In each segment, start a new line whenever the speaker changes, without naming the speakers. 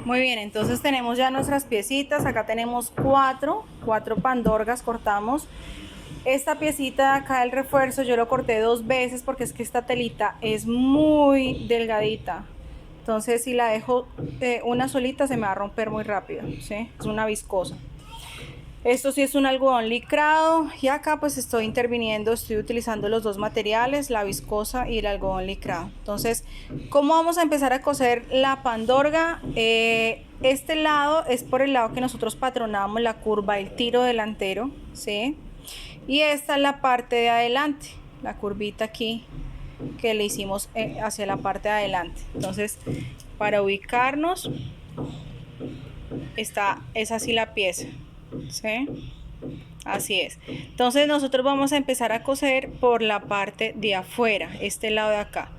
Muy bien, entonces tenemos ya nuestras piecitas. Acá tenemos cuatro pandorgas, cortamos. Esta piecita de acá, el refuerzo, yo lo corté 2 veces porque es que esta telita es muy delgadita. Entonces si la dejo una solita se me va a romper muy rápido, ¿sí? Es una viscosa. Esto sí es un algodón licrado y acá pues estoy interviniendo, estoy utilizando los dos materiales, la viscosa y el algodón licrado. Entonces, ¿cómo vamos a empezar a coser la pandorga? Este lado es por el lado que nosotros patronamos la curva, el tiro delantero, ¿sí? Y esta es la parte de adelante, la curvita aquí que le hicimos hacia la parte de adelante. Entonces, para ubicarnos, es así la pieza, ¿sí? Así es. Entonces nosotros vamos a empezar a coser por la parte de afuera, este lado de acá.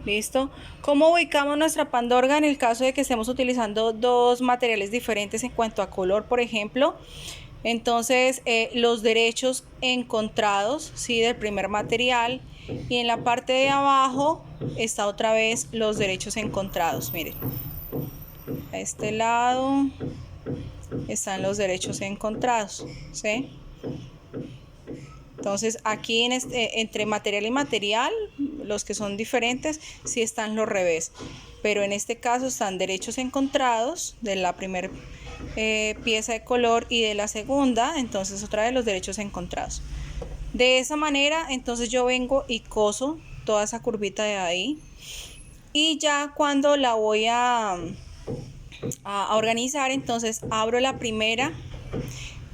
¿Listo? ¿Cómo ubicamos nuestra pandorga en el caso de que estemos utilizando dos materiales diferentes en cuanto a color, por ejemplo? Entonces los derechos encontrados, ¿sí? Del primer material, y en la parte de abajo está otra vez los derechos encontrados. Miren, a este lado están los derechos encontrados, ¿sí? Entonces aquí entre material y material, los que son diferentes, sí están los revés, pero en este caso están derechos encontrados de la primera pieza de color y de la segunda, entonces otra vez los derechos encontrados. De esa manera, entonces yo vengo y coso toda esa curvita de ahí, y ya cuando la voy a organizar, entonces abro la primera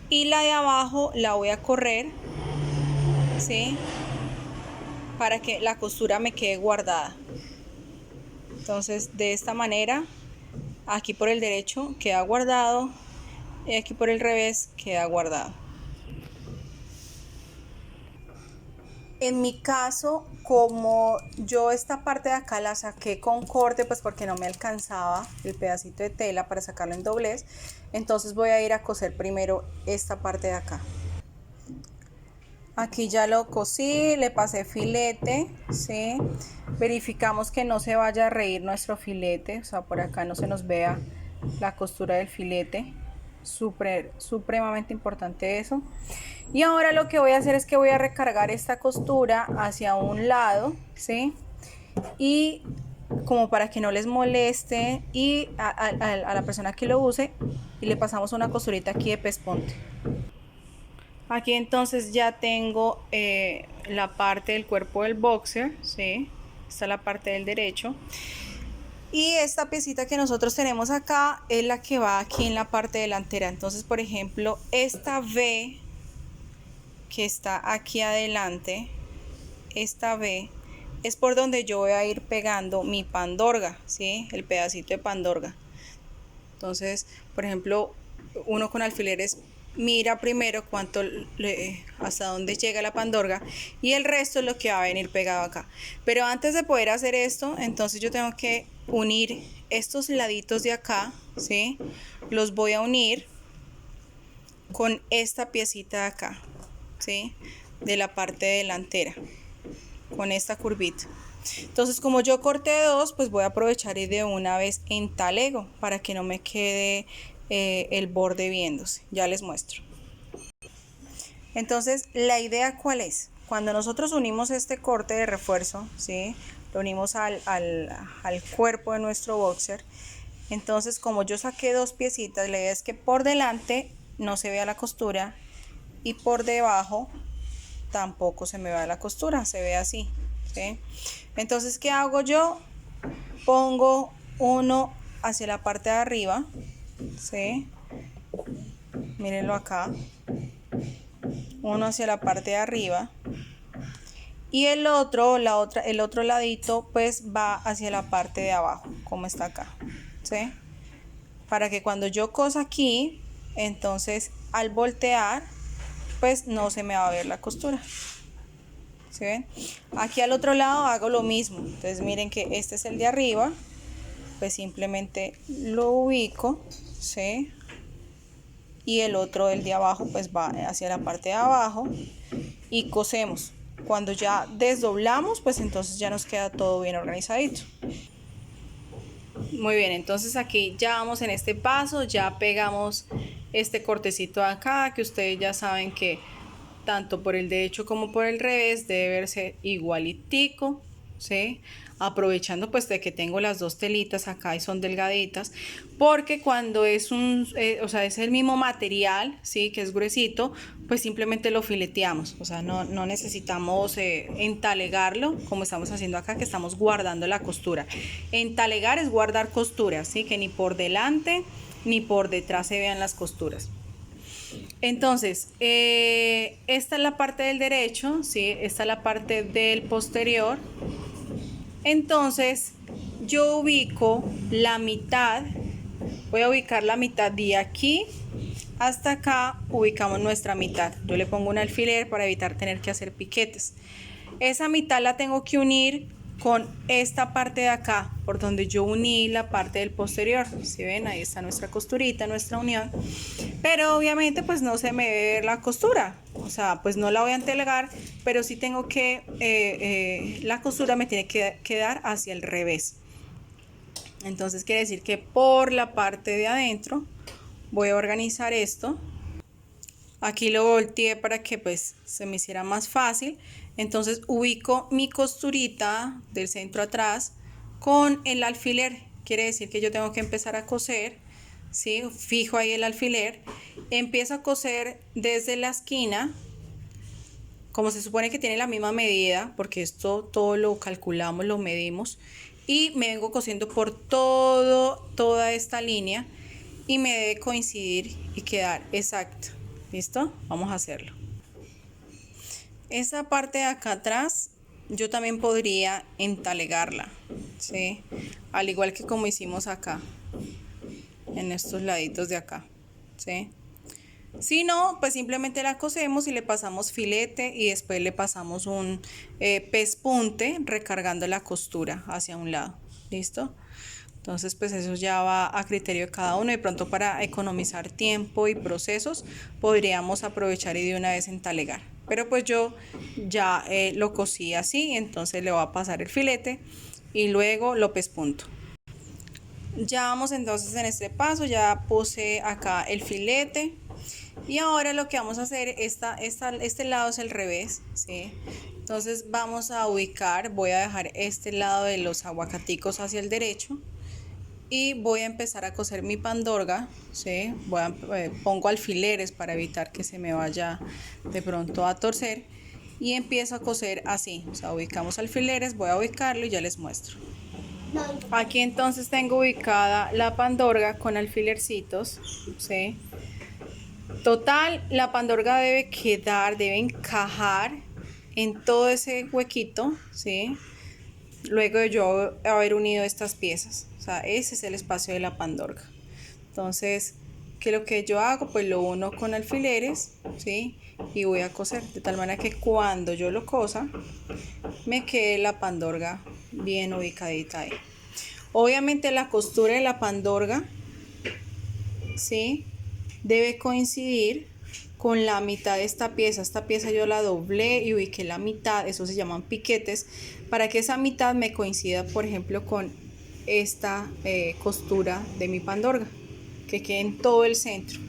y la de abajo la voy a correr, ¿sí? Para que la costura me quede guardada. Entonces de esta manera, aquí por el derecho queda guardado y aquí por el revés queda guardado. En mi caso, como yo esta parte de acá la saqué con corte, pues porque no me alcanzaba el pedacito de tela para sacarlo en doblez, entonces voy a ir a coser primero esta parte de acá. Aquí ya lo cosí, le pasé filete, ¿sí? Verificamos que no se vaya a reír nuestro filete, o sea, por acá no se nos vea la costura del filete. Supremamente importante eso. Y ahora lo que voy a hacer es que voy a recargar esta costura hacia un lado, ¿sí? Y como para que no les moleste y a la persona que lo use, y le pasamos una costurita aquí de pespunte. Aquí entonces ya tengo la parte del cuerpo del boxer, ¿sí? Esta es la parte del derecho. Y esta piecita que nosotros tenemos acá es la que va aquí en la parte delantera. Entonces, por ejemplo, esta V que está aquí adelante, esta V es por donde yo voy a ir pegando mi pandorga, ¿sí? El pedacito de pandorga. Entonces, por ejemplo, uno con alfileres mira primero hasta dónde llega la pandorga, y el resto es lo que va a venir pegado acá. Pero antes de poder hacer esto, entonces yo tengo que unir estos laditos de acá, ¿sí? Los voy a unir con esta piecita de acá, ¿sí? De la parte delantera, con esta curvita. Entonces, como yo corté dos, pues voy a aprovechar y de una vez entalego para que no me quede el borde viéndose. Ya les muestro. Entonces, la idea ¿cuál es? Cuando nosotros unimos este corte de refuerzo, ¿sí? Lo unimos al cuerpo de nuestro boxer. Entonces, como yo saqué dos piecitas, la idea es que por delante no se vea la costura y por debajo tampoco se me vea la costura, se ve así, ¿sí? Entonces, ¿qué hago yo? Pongo uno hacia la parte de arriba, ¿sí? Mírenlo acá. Uno hacia la parte de arriba. Y el otro ladito, pues va hacia la parte de abajo, como está acá, ¿sí? Para que cuando yo cosa aquí, entonces al voltear, pues no se me va a ver la costura. ¿Sí ven? Aquí al otro lado hago lo mismo. Entonces miren que este es el de arriba, pues simplemente lo ubico, ¿sí? Y el otro, el de abajo, pues va hacia la parte de abajo y cosemos. Cuando ya desdoblamos, pues entonces ya nos queda todo bien organizadito. Muy bien, entonces aquí ya vamos en este paso, ya pegamos este cortecito de acá, que ustedes ya saben que tanto por el derecho como por el revés debe verse igualitico, ¿sí? Aprovechando pues de que tengo las dos telitas acá y son delgaditas, porque cuando es o sea, es el mismo material, ¿sí? Que es gruesito, pues simplemente lo fileteamos, o sea, no necesitamos entalegarlo como estamos haciendo acá, que estamos guardando la costura. Entalegar es guardar costuras, ¿sí? Que ni por delante ni por detrás se vean las costuras. Entonces, esta es la parte del derecho, ¿sí? Esta es la parte del posterior. Entonces, yo ubico la mitad, voy a ubicar la mitad de aquí hasta acá, ubicamos nuestra mitad. Yo le pongo un alfiler para evitar tener que hacer piquetes. Esa mitad la tengo que unir con esta parte de acá, por donde yo uní la parte del posterior. Si ven, ahí está nuestra costurita, nuestra unión. Pero obviamente pues no se me ve la costura, o sea, pues no la voy a entelegar, pero sí tengo que, la costura me tiene que quedar hacia el revés. Entonces quiere decir que por la parte de adentro voy a organizar esto. Aquí lo volteé para que pues se me hiciera más fácil. Entonces ubico mi costurita del centro atrás con el alfiler. Quiere decir que yo tengo que empezar a coser, ¿sí? Fijo ahí el alfiler. Empiezo a coser desde la esquina, como se supone que tiene la misma medida, porque esto todo lo calculamos, lo medimos. Y me vengo cosiendo por toda esta línea y me debe coincidir y quedar exacto. ¿Listo? Vamos a hacerlo. Esta parte de acá atrás yo también podría entalegarla, ¿sí? Al igual que como hicimos acá, en estos laditos de acá, ¿sí? Si no, pues simplemente la cosemos y le pasamos filete y después le pasamos un pespunte recargando la costura hacia un lado. ¿Listo? Entonces, pues eso ya va a criterio de cada uno. De pronto, para economizar tiempo y procesos, podríamos aprovechar y de una vez entalegar. Pero pues yo ya lo cosí así, entonces le voy a pasar el filete y luego lo pespunto. Ya vamos entonces en este paso, ya puse acá el filete. Y ahora lo que vamos a hacer, este lado es el revés, ¿sí? Entonces vamos a ubicar, voy a dejar este lado de los aguacaticos hacia el derecho y voy a empezar a coser mi pandorga, ¿sí? Pongo alfileres para evitar que se me vaya de pronto a torcer y empiezo a coser así, o sea, ubicamos alfileres, voy a ubicarlo y ya les muestro. Aquí entonces tengo ubicada la pandorga con alfilercitos, ¿sí? Total, la pandorga debe encajar en todo ese huequito, ¿sí? Luego de yo haber unido estas piezas, o sea, ese es el espacio de la pandorga. Entonces, ¿qué es lo que yo hago? Pues lo uno con alfileres, ¿sí? Y voy a coser de tal manera que cuando yo lo cosa, me quede la pandorga bien ubicadita ahí. Obviamente la costura de la pandorga, ¿sí? Debe coincidir con la mitad de esta pieza. Esta pieza yo la doblé y ubiqué la mitad, eso se llaman piquetes, para que esa mitad me coincida, por ejemplo, con esta costura de mi pandorga, que quede en todo el centro.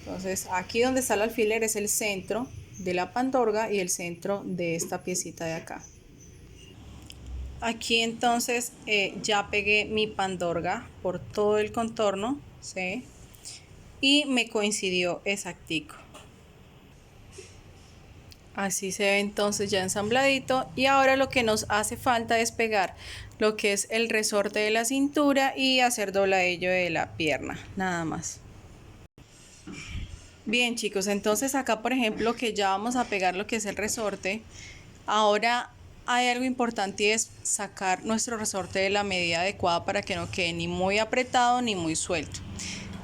Entonces aquí donde está el alfiler es el centro de la pandorga y el centro de esta piecita de acá. Aquí entonces ya pegué mi pandorga por todo el contorno, ¿sí? Y me coincidió exactico. Así se ve entonces ya ensambladito y ahora lo que nos hace falta es pegar lo que es el resorte de la cintura y hacer dobladillo de la pierna, nada más. Bien chicos, entonces acá por ejemplo que ya vamos a pegar lo que es el resorte. Ahora hay algo importante y es sacar nuestro resorte de la medida adecuada para que no quede ni muy apretado ni muy suelto.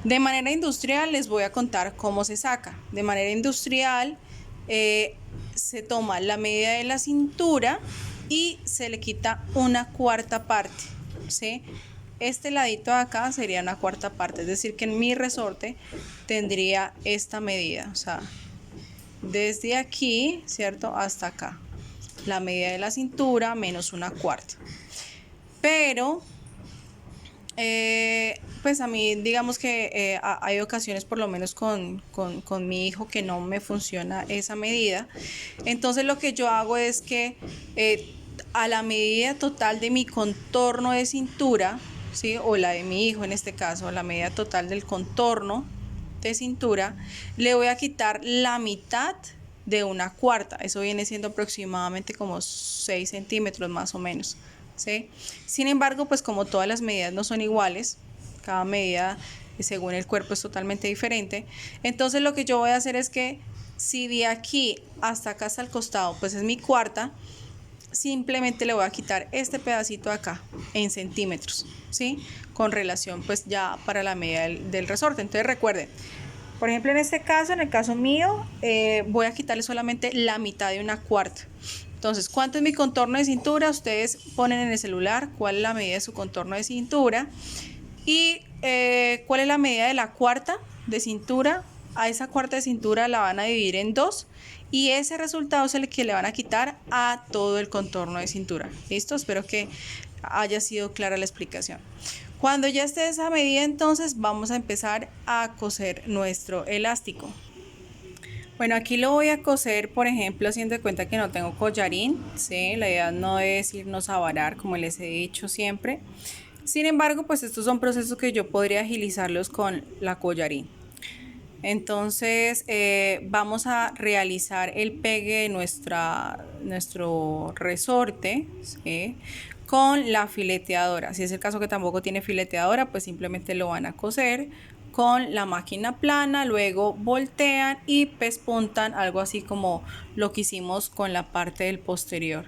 De manera industrial les voy a contar cómo se saca. De manera industrial se toma la medida de la cintura y se le quita una cuarta parte, ¿sí? Este ladito de acá sería una cuarta parte, es decir que en mi resorte tendría esta medida, o sea, desde aquí, ¿cierto? Hasta acá. La medida de la cintura menos una cuarta. Pero Pues a mí, digamos que hay ocasiones, por lo menos con mi hijo, que no me funciona esa medida. Entonces lo que yo hago es que a la medida total de mi contorno de cintura, ¿sí? O la de mi hijo en este caso, a la medida total del contorno de cintura, le voy a quitar la mitad de una cuarta. Eso viene siendo aproximadamente como 6 centímetros más o menos, ¿sí? Sin embargo, pues como todas las medidas no son iguales, cada medida según el cuerpo es totalmente diferente, entonces lo que yo voy a hacer es que si de aquí hasta acá, hasta el costado, pues es mi cuarta, simplemente le voy a quitar este pedacito de acá en centímetros, ¿sí? Con relación pues ya para la medida del resorte. Entonces recuerden, por ejemplo en este caso, en el caso mío, voy a quitarle solamente la mitad de una cuarta. Entonces, ¿cuánto es mi contorno de cintura? Ustedes ponen en el celular cuál es la medida de su contorno de cintura y cuál es la medida de la cuarta de cintura. A esa cuarta de cintura la van a dividir en dos y ese resultado es el que le van a quitar a todo el contorno de cintura. ¿Listo? Espero que haya sido clara la explicación. Cuando ya esté esa medida, entonces vamos a empezar a coser nuestro elástico. Bueno, aquí lo voy a coser, por ejemplo, haciendo de cuenta que no tengo collarín, ¿sí? La idea no es irnos a varar, como les he dicho siempre. Sin embargo, pues estos son procesos que yo podría agilizarlos con la collarín. Entonces, vamos a realizar el pegue de nuestro resorte, ¿sí? Con la fileteadora. Si es el caso que tampoco tiene fileteadora, pues simplemente lo van a coser con la máquina plana, luego voltean y pespuntan, algo así como lo que hicimos con la parte del posterior.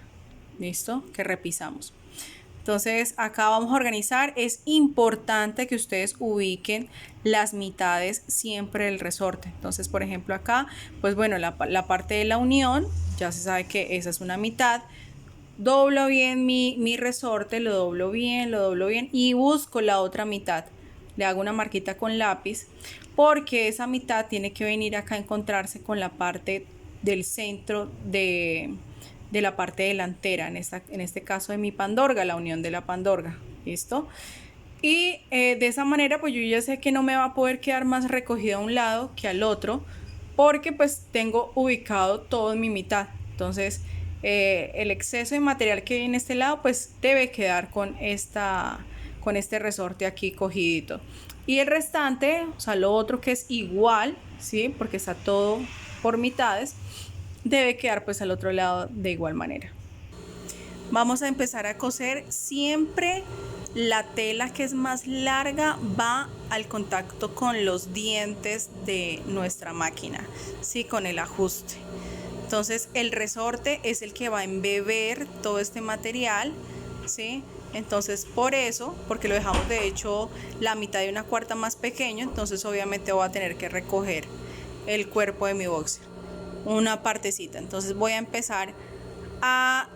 ¿Listo? Que repisamos. Entonces acá vamos a organizar. Es importante que ustedes ubiquen las mitades siempre del resorte. Entonces, por ejemplo, acá, pues bueno, la parte de la unión, ya se sabe que esa es una mitad. Doblo bien mi resorte, lo doblo bien y busco la otra mitad. Le hago una marquita con lápiz porque esa mitad tiene que venir acá a encontrarse con la parte del centro de la parte delantera, en este caso de mi pandorga, la unión de la pandorga. ¿Listo? Y de esa manera pues yo ya sé que no me va a poder quedar más recogido a un lado que al otro porque pues tengo ubicado todo en mi mitad. Entonces el exceso de material que hay en este lado pues debe quedar con este resorte aquí cogidito. Y el restante, o sea, lo otro que es igual, ¿sí? Porque está todo por mitades, debe quedar pues al otro lado de igual manera. Vamos a empezar a coser. Siempre la tela que es más larga va al contacto con los dientes de nuestra máquina, ¿sí? Con el ajuste. Entonces el resorte es el que va a embeber todo este material, ¿sí? Entonces por eso, porque lo dejamos de hecho la mitad de una cuarta más pequeño, entonces obviamente voy a tener que recoger el cuerpo de mi boxer, una partecita. Entonces voy a empezar a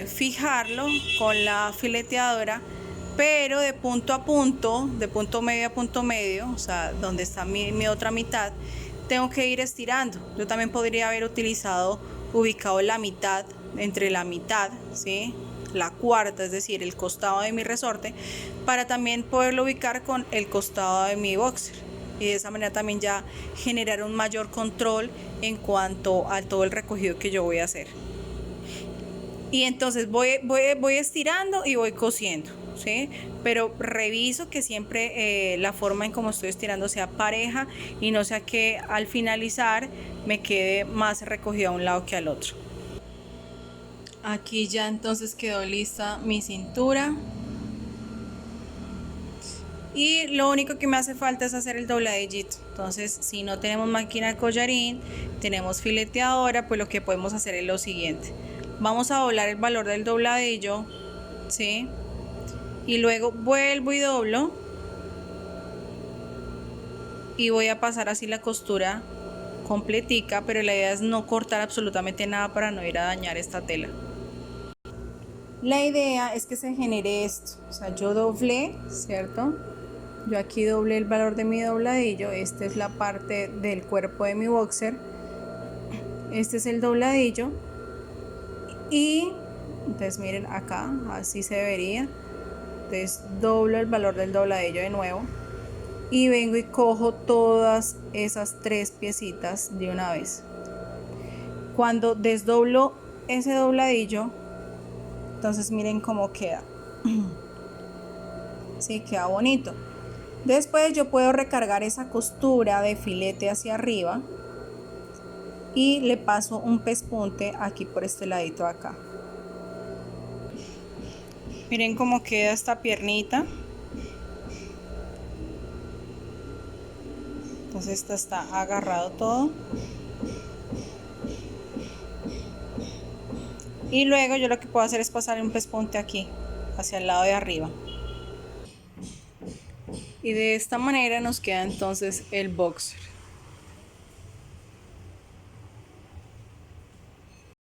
fijarlo con la fileteadora, pero de punto a punto, de punto medio a punto medio, o sea, donde está mi otra mitad, tengo que ir estirando. Yo también podría haber ubicado la mitad, entre la mitad, ¿sí? La cuarta, es decir, el costado de mi resorte, para también poderlo ubicar con el costado de mi boxer. Y de esa manera también ya generar un mayor control en cuanto a todo el recogido que yo voy a hacer. Y entonces voy estirando y voy cosiendo, ¿sí? Pero reviso que siempre la forma en como estoy estirando sea pareja y no sea que al finalizar me quede más recogido a un lado que al otro. Aquí ya entonces quedó lista mi cintura. Y lo único que me hace falta es hacer el dobladillito. Entonces, si no tenemos máquina de collarín, tenemos fileteadora, pues lo que podemos hacer es lo siguiente. Vamos a doblar el valor del dobladillo, ¿sí? Y luego vuelvo y doblo. Y voy a pasar así la costura completica, pero la idea es no cortar absolutamente nada para no ir a dañar esta tela. La idea es que se genere esto, o sea, yo doblé, ¿cierto? Yo aquí doblé el valor de mi dobladillo. Esta es la parte del cuerpo de mi boxer. Este es el dobladillo. Y entonces miren acá, así se vería. desdoblo el valor del dobladillo de nuevo y vengo y cojo todas esas 3 piecitas de una vez. Cuando desdoblo ese dobladillo, entonces miren cómo queda. Sí, queda bonito. Después yo puedo recargar esa costura de filete hacia arriba y le paso un pespunte aquí por este ladito de acá. Miren cómo queda esta piernita. Entonces esto está agarrado todo. Y luego yo lo que puedo hacer es pasarle un pespunte aquí, hacia el lado de arriba. Y de esta manera nos queda entonces el boxer.